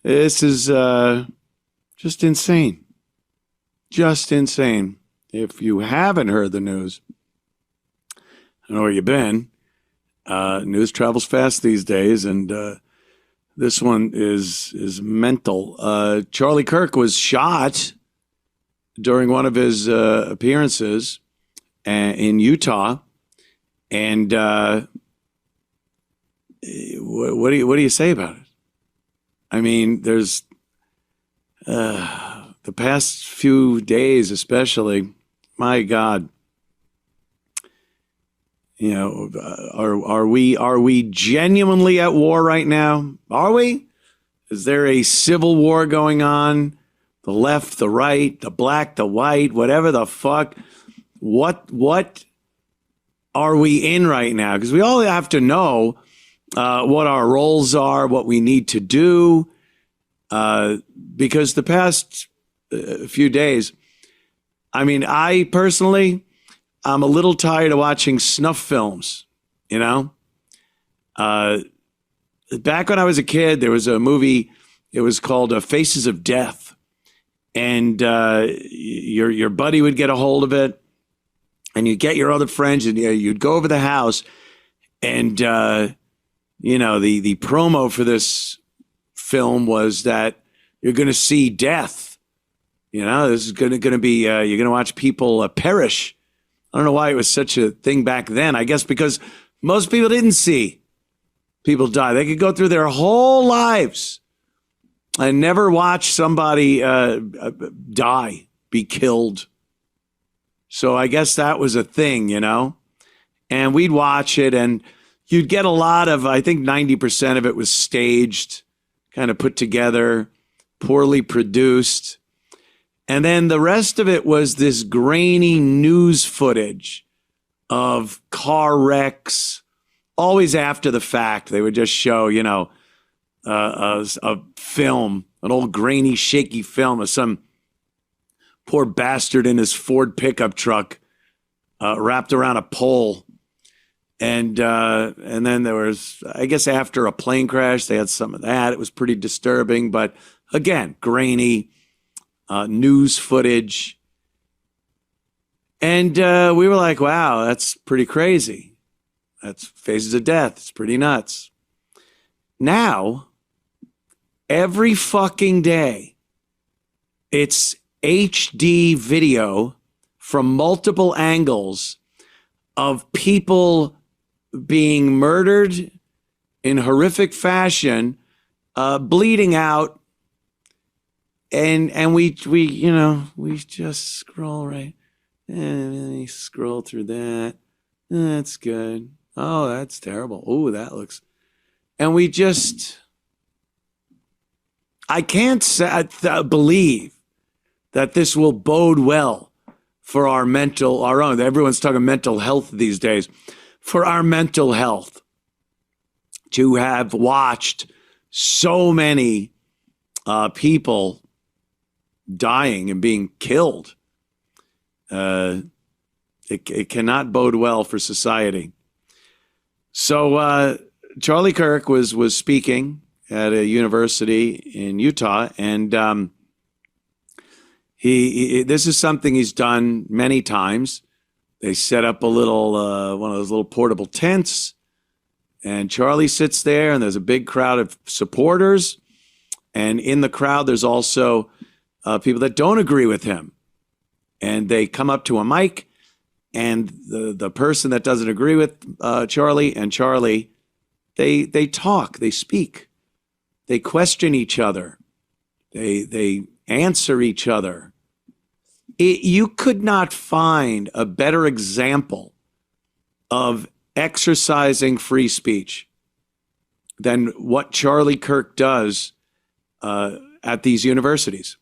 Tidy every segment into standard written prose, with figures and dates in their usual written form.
This is just insane. Just insane. If you haven't heard the news, I don't know where you've been. News travels fast these days, and this one is mental. Charlie Kirk was shot during one of his appearances in Utah, and what do you say about it? I mean, there's the past few days, especially. My God, you know, are we genuinely at war right now? Are we? Is there a civil war going on? The left, the right, the black, the white, whatever the fuck. What are we in right now? Because we all have to know what our roles are, what we need to do. Because the past few days, I mean, I personally, I'm a little tired of watching snuff films, you know? Back when I was a kid, there was a movie, it was called Faces of Death. And your buddy would get a hold of it, and you'd get your other friends, and you'd go over the house, and, the promo for this film was that you're going to see death. You know, this is going to be, you're going to watch people perish. I don't know why it was such a thing back then. I guess because most people didn't see people die. They could go through their whole lives and never watch somebody die, be killed. So I guess that was a thing, you know? And we'd watch it, and you'd get a lot of, I think 90% of it was staged, kind of put together, poorly produced. And then the rest of it was this grainy news footage of car wrecks, always after the fact. They would just show, a film, an old grainy, shaky film of some poor bastard in his Ford pickup truck wrapped around a pole. And then there was, I guess after a plane crash, they had some of that. It was pretty disturbing, but again, grainy. News footage. And we were like, wow, that's pretty crazy. That's Faces of Death. It's pretty nuts. Now, every fucking day, it's HD video from multiple angles of people being murdered in horrific fashion, bleeding out. And we just scroll right, and scroll through that. That's good. Oh, that's terrible. Oh, that looks, and we just, I can't believe that this will bode well for our own. Everyone's talking mental health these days. For our mental health, to have watched so many people dying and being killed. It cannot bode well for society. So Charlie Kirk was speaking at a university in Utah, and he this is something he's done many times. They set up a little one of those little portable tents, and Charlie sits there, and there's a big crowd of supporters, and in the crowd there's also people that don't agree with him, and they come up to a mic, and the person that doesn't agree with Charlie, they talk, they speak, they question each other, they answer each other. You could not find a better example of exercising free speech than what Charlie Kirk does at these universities.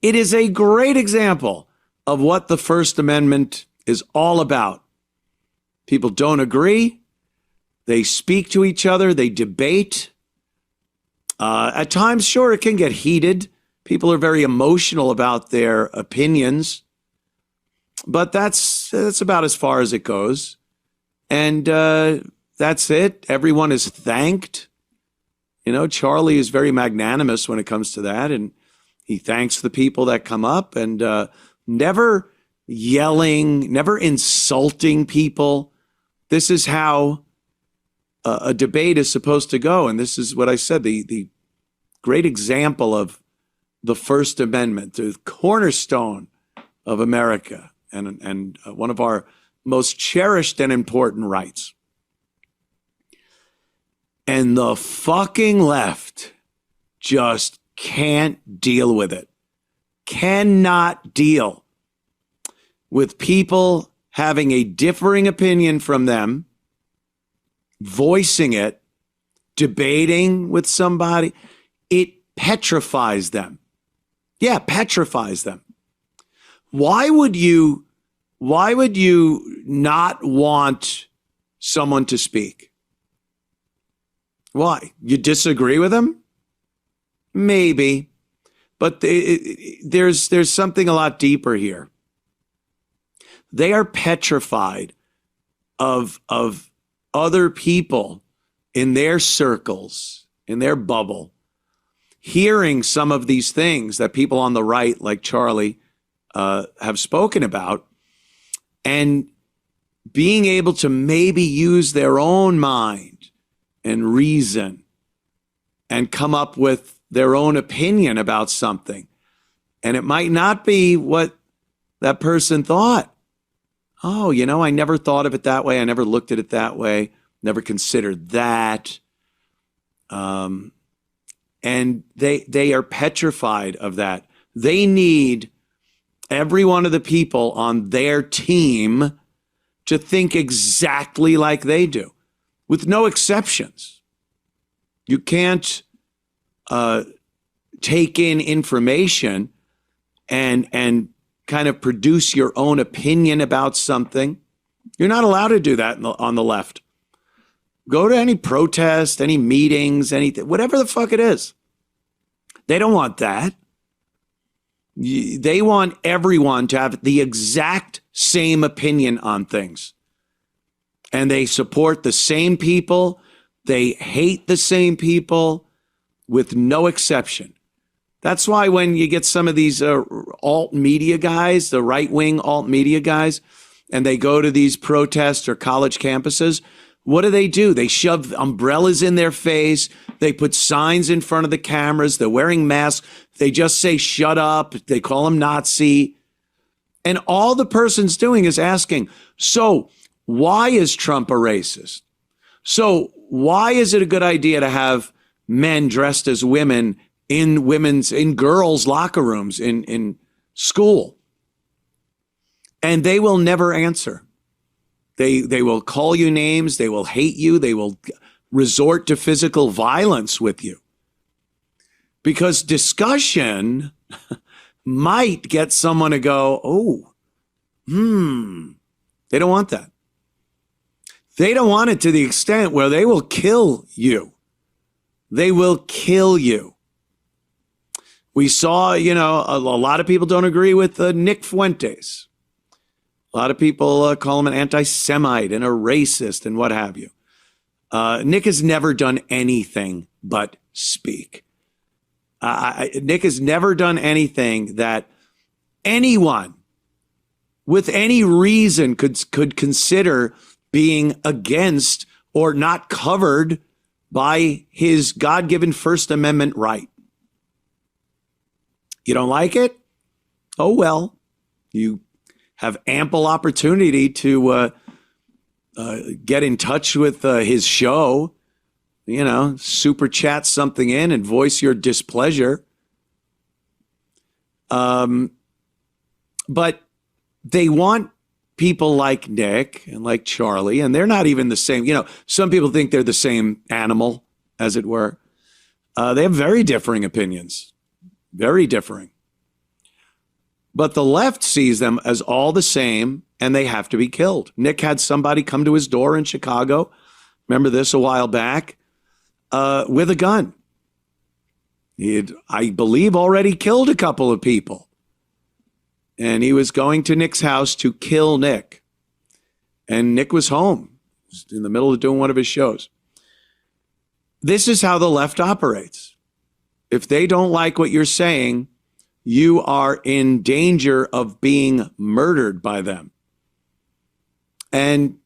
It is a great example of what the First Amendment is all about. People don't agree. They speak to each other. They debate. At times, sure, it can get heated. People are very emotional about their opinions. But that's about as far as it goes. And that's it. Everyone is thanked. Charlie is very magnanimous when it comes to that. And he thanks the people that come up and never yelling, never insulting people. This is how a debate is supposed to go. And this is what I said, the great example of the First Amendment, the cornerstone of America and one of our most cherished and important rights. And the fucking left just can't deal with it. Cannot deal with people having a differing opinion from them, voicing it, debating with somebody. It petrifies them. Yeah, petrifies them. Why would you not want someone to speak? Why? You disagree with them? Maybe. But there's something a lot deeper here. They are petrified of other people in their circles, in their bubble, hearing some of these things that people on the right, like Charlie, have spoken about, and being able to maybe use their own mind and reason and come up with their own opinion about something. And it might not be what that person thought. Oh, I never thought of it that way. I never looked at it that way. Never considered that. And they are petrified of that. They need every one of the people on their team to think exactly like they do, with no exceptions. You can't take in information and kind of produce your own opinion about something. You're not allowed to do that on the left. Go to any protest, any meetings, anything, whatever the fuck it is. They don't want that. They want everyone to have the exact same opinion on things. And they support the same people. They hate the same people with no exception. That's why when you get some of these alt media guys, the right-wing alt media guys, and they go to these protests or college campuses, what do? They shove umbrellas in their face. They put signs in front of the cameras. They're wearing masks. They just say, shut up. They call them Nazi. And all the person's doing is asking, so why is Trump a racist? So why is it a good idea to have men dressed as women in girls' locker rooms in school? And they will never answer. They will call you names. They will hate you. They will resort to physical violence with you. Because discussion might get someone to go, they don't want that. They don't want it to the extent where they will kill you. They will kill you. We saw, a lot of people don't agree with Nick Fuentes. A lot of people call him an anti-Semite and a racist and what have you. Nick has never done anything but speak. Nick has never done anything that anyone with any reason could consider being against or not covered by his God-given First Amendment right. You don't like it? Oh, well, you have ample opportunity to get in touch with his show, super chat something in and voice your displeasure. But they want people like Nick and like Charlie, and they're not even the same. Some people think they're the same animal, as it were. They have very differing opinions, very differing. But the left sees them as all the same, and they have to be killed. Nick had somebody come to his door in Chicago, remember this a while back, with a gun. He had, I believe, already killed a couple of people. And he was going to Nick's house to kill Nick. And Nick was home. He was in the middle of doing one of his shows. this is how the left operates. If they don't like what you're saying, you are in danger of being murdered by them. And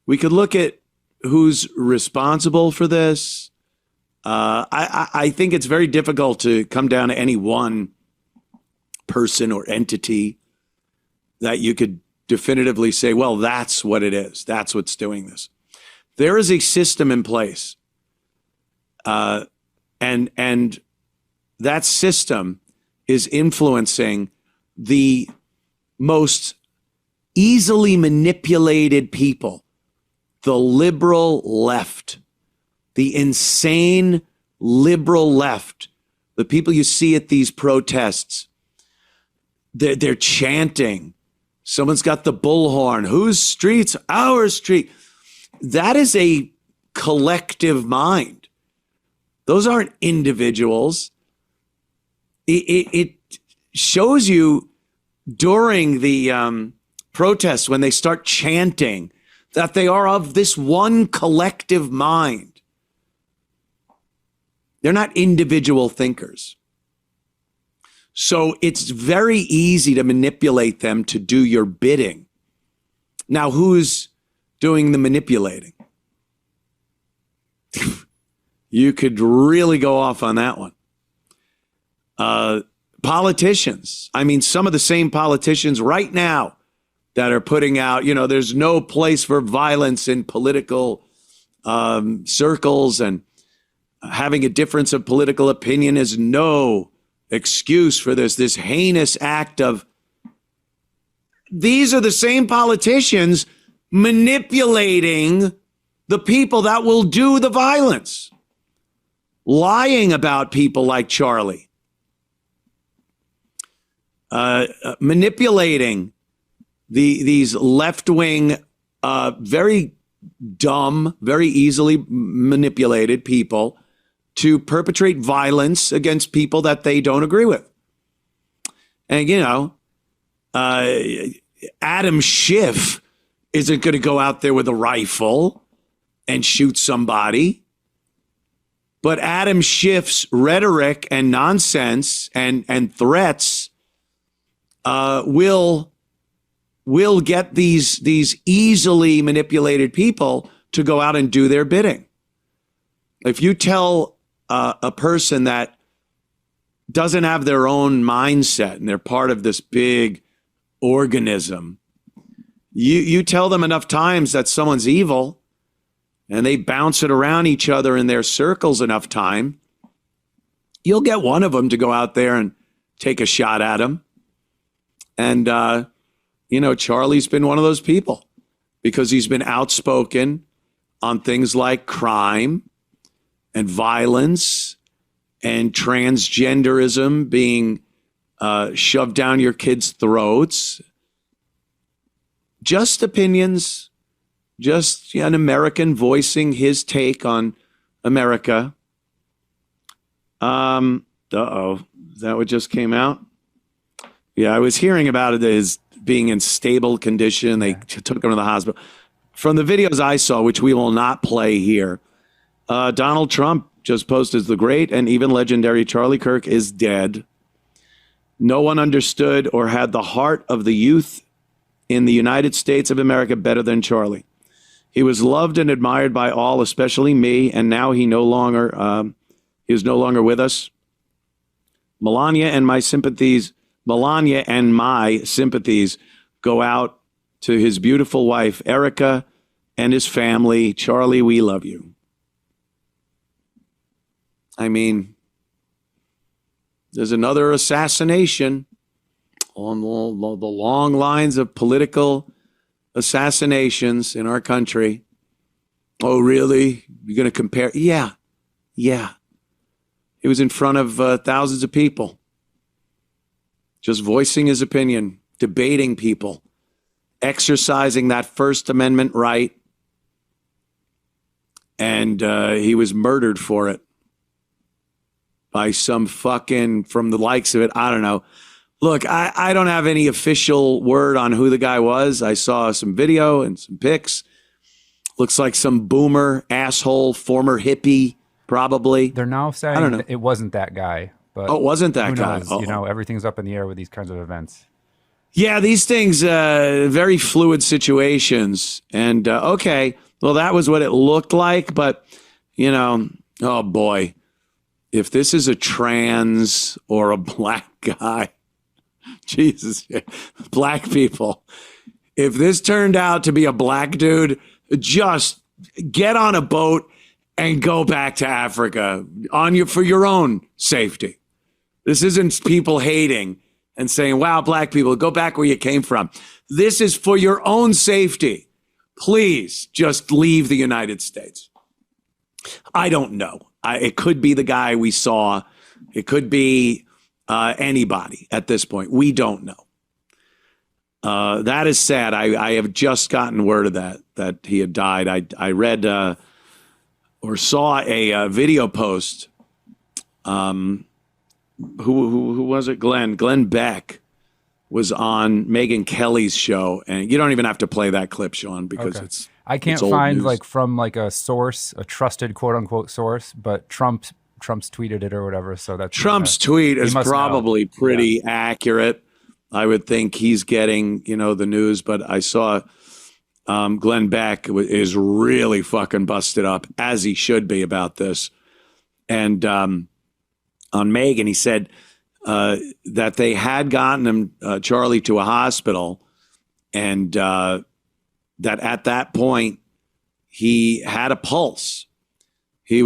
we could look at who's responsible for this. I think it's very difficult to come down to any one person or entity that you could definitively say, well, that's what it is. That's what's doing this. There is a system in place. And that system is influencing the most easily manipulated people, the liberal left, the insane liberal left, the people you see at these protests. They're chanting. Someone's got the bullhorn. Whose streets? Our street. That is a collective mind. Those aren't individuals. It shows you during the protests when they start chanting that they are of this one collective mind. They're not individual thinkers. So it's very easy to manipulate them to do your bidding. Now, who's doing the manipulating? You could really go off on that one. Politicians. I mean, some of the same politicians right now that are putting out, there's no place for violence in political circles, and having a difference of political opinion is no excuse for this heinous act of. These are the same politicians manipulating the people that will do the violence, lying about people like Charlie, manipulating these left-wing, very dumb, very easily manipulated people to perpetrate violence against people that they don't agree with. And, Adam Schiff isn't going to go out there with a rifle and shoot somebody. But Adam Schiff's rhetoric and nonsense and threats will get these easily manipulated people to go out and do their bidding. If you tell a person that doesn't have their own mindset and they're part of this big organism, you tell them enough times that someone's evil and they bounce it around each other in their circles enough time, you'll get one of them to go out there and take a shot at him. And, Charlie's been one of those people because he's been outspoken on things like crime and violence and transgenderism being shoved down your kids' throats. Just opinions, just an American voicing his take on America. Is that what just came out? Yeah, I was hearing about it as being in stable condition. They took him to the hospital. From the videos I saw, which we will not play here, Donald Trump just posted, the great and even legendary Charlie Kirk is dead. No one understood or had the heart of the youth in the United States of America better than Charlie. He was loved and admired by all, especially me, and now he is no longer with us. Melania and my sympathies go out to his beautiful wife, Erica, and his family. Charlie, we love you. I mean, there's another assassination on the long lines of political assassinations in our country. Oh, really? You're going to compare? Yeah. He was in front of thousands of people, just voicing his opinion, debating people, exercising that First Amendment right. And he was murdered for it by some fucking, from the likes of it, I don't know. Look, I don't have any official word on who the guy was. I saw some video and some pics. Looks like some boomer asshole, former hippie, probably. They're now saying that it wasn't that guy. But it wasn't that who guy. knows? You know, everything's up in the air with these kinds of events. Yeah, these things, very fluid situations. And, okay, well, that was what it looked like. But, you know, oh, boy, if this is a trans or a black guy, Jesus, black people, if this turned out to be a black dude, just get on a boat and go back to Africa for your own safety. This isn't people hating and saying, wow, black people, go back where you came from. This is for your own safety. Please just leave the United States. I don't know. It could be the guy we saw. It could be anybody at this point. We don't know. That is sad. I have just gotten word of that he had died. I read or saw a video post. Who was it? Glenn Beck was on Megyn Kelly's show, and you don't even have to play that clip, Sean, because I can't find news. Like from like a source, a trusted quote unquote source, but Trump's tweeted it or whatever. So that's Trump's tweet is probably pretty accurate. I would think he's getting, the news, but I saw Glenn Beck is really fucking busted up, as he should be, about this. And on Megyn, he said that they had gotten him, Charlie, to a hospital, and that at that point he had a pulse. They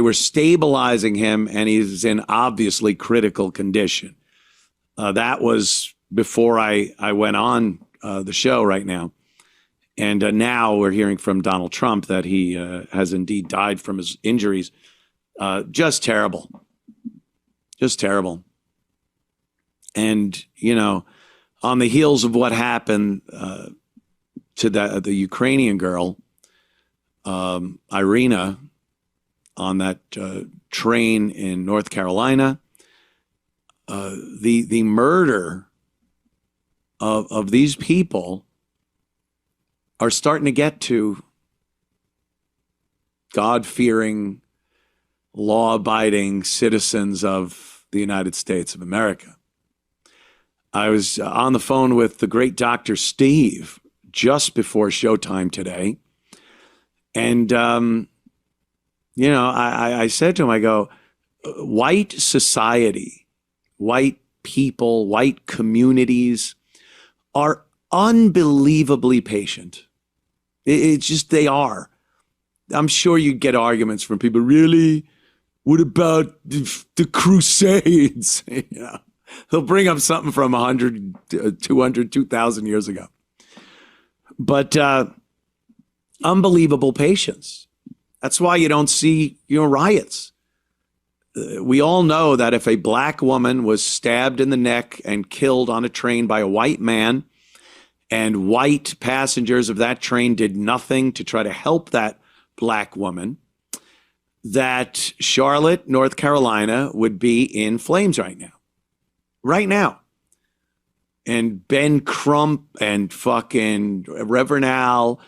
were stabilizing him, and he's in obviously critical condition. That was before I went on the show right now. And now we're hearing from Donald Trump that he has indeed died from his injuries. Just terrible. Just terrible. And, on the heels of what happened to the Ukrainian girl, Irina, on that train in North Carolina, the murder of these people are starting to get to God-fearing, law-abiding citizens of the United States of America. I was on the phone with the great Dr. Steve just before showtime today. And, I said to him, I go, white society, white people, white communities are unbelievably patient. It's just, they are. I'm sure you get arguments from people. Really? What about the Crusades? They'll bring up something from 100, 200, 2,000 years ago. But unbelievable patience. That's why you don't see riots. We all know that if a black woman was stabbed in the neck and killed on a train by a white man, and white passengers of that train did nothing to try to help that black woman, that Charlotte, North Carolina would be in flames right now. Right now. And Ben Crump and fucking Reverend Al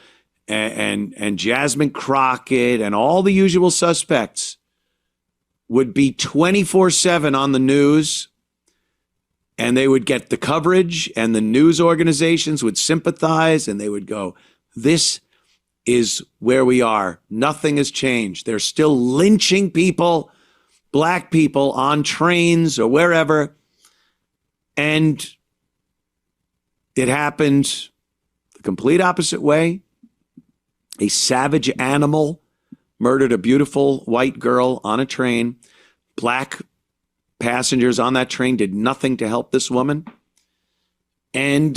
and Jasmine Crockett and all the usual suspects would be 24/7 on the news, and they would get the coverage, and the news organizations would sympathize, and they would go, this is where we are. Nothing has changed. They're still lynching people, black people, on trains or wherever. And it happened the complete opposite way. A savage animal murdered a beautiful white girl on a train. Black passengers on that train did nothing to help this woman. And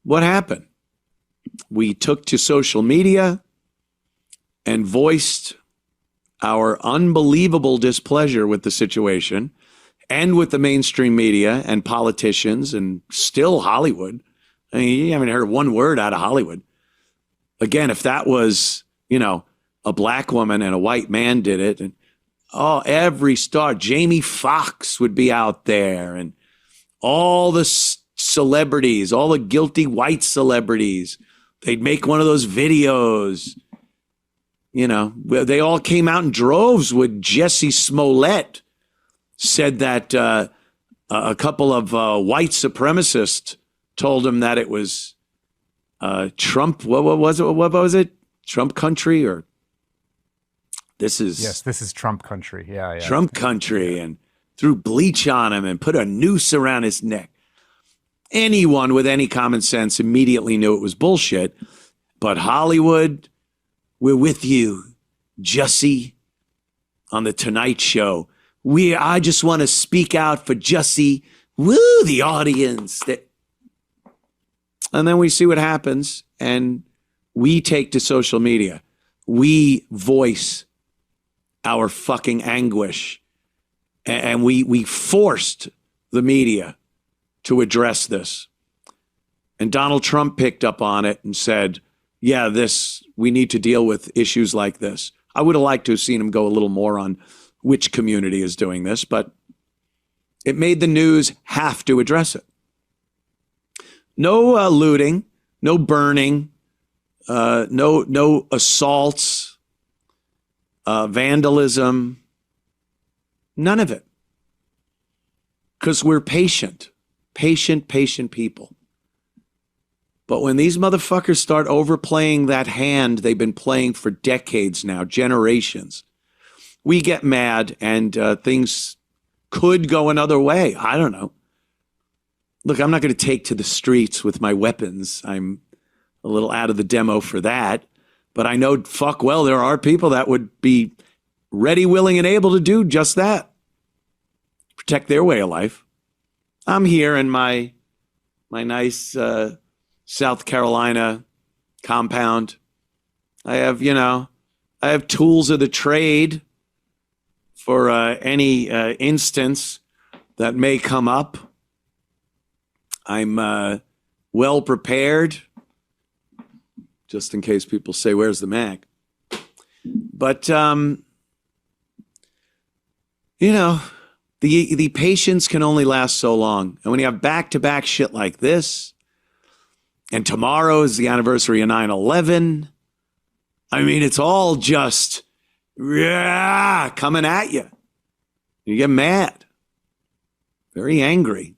what happened? We took to social media and voiced our unbelievable displeasure with the situation and with the mainstream media and politicians and still Hollywood. I mean, you haven't heard one word out of Hollywood. Again, if that was, a black woman and a white man did it, and every star, Jamie Foxx would be out there, and all the celebrities, all the guilty white celebrities, they'd make one of those videos. You know, they all came out in droves with Jesse Smollett said that a couple of white supremacists told him that it was Trump. What was it? What was it? Trump country or this is Trump country. Yeah. Trump country, and threw bleach on him and put a noose around his neck. Anyone with any common sense immediately knew it was bullshit. But Hollywood, we're with you, Jussie, on the Tonight Show. I just want to speak out for Jussie. Woo, the audience. And then we see what happens, and we take to social media. We voice our fucking anguish, and we forced the media to address this. And Donald Trump picked up on it and said, yeah, we need to deal with issues like this. I would have liked to have seen him go a little more on which community is doing this, but it made the news have to address it. No looting, no burning, no assaults, vandalism, none of it. Because we're patient people. But when these motherfuckers start overplaying that hand they've been playing for decades now, generations, we get mad and things could go another way. I don't know. Look, I'm not going to take to the streets with my weapons. I'm a little out of the demo for that. But I know fuck well there are people that would be ready, willing, and able to do just that. Protect their way of life. I'm here in my nice South Carolina compound. I have tools of the trade for any instance that may come up. I'm well prepared, just in case people say, where's the Mac? But, the patience can only last so long. And when you have back-to-back shit like this, and tomorrow is the anniversary of 9/11, I mean, it's all just coming at you. You get mad, very angry.